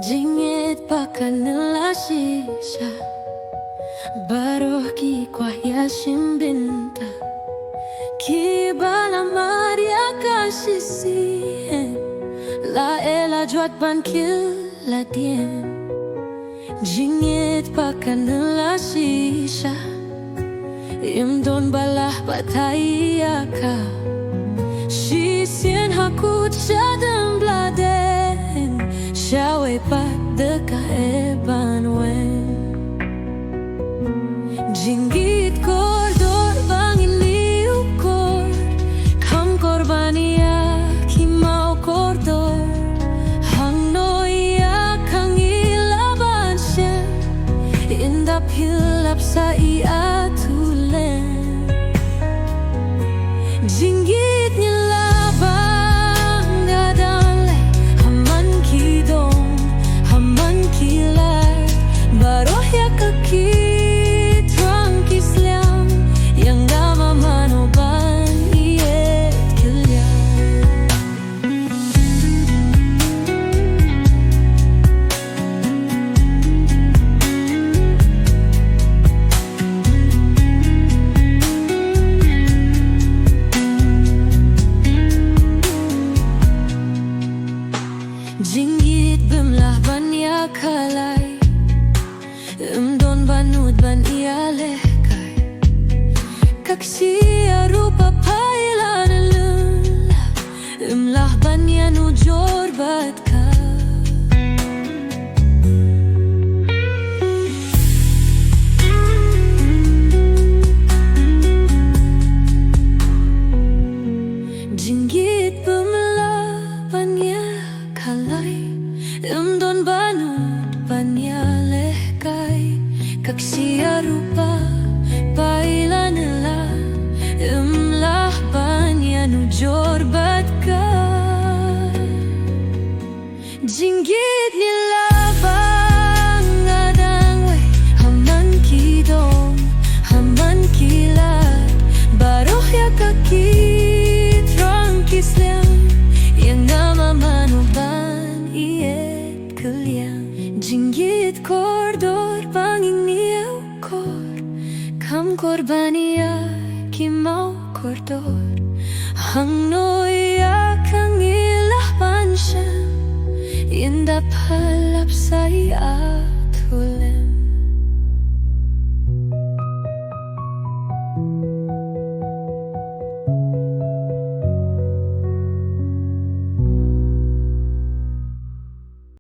Jingit pakanila shisha Baroki kwa yashim binta Kibala Maria kashisi La ela juat ban kil la diem Jingit pakanila shisha Imdon balah batayaka Shisien hakut shadam bladen Shawe pat deka eban wen Jingit kordor bangin liu kor Kam korbania kimau kordor Hang noia kang ilaban shem Inda pilap sa iatulen Jingit nilabang dadale Haman kidong, haman kilay Baroh ya kaki Jingit bimlah ban ya kalay Imdon banud ban ia lehkai Kaksia rupa pailan lula Imlah ban ya nujor bat ka Jingit bimlah ban ya kalay Imdon banud banya lehkai Kaksia rupa pailan nila Imlah banya nujor bat ka Jingit nila bang adang we Haman kidong, haman kilat Baroh ya kaki trangkis liang Yang nama manuban iet keliang Jingit kordor banging niau kor Kam korbania kimau kordor Hang noia kang ilah banshem Inda palap saya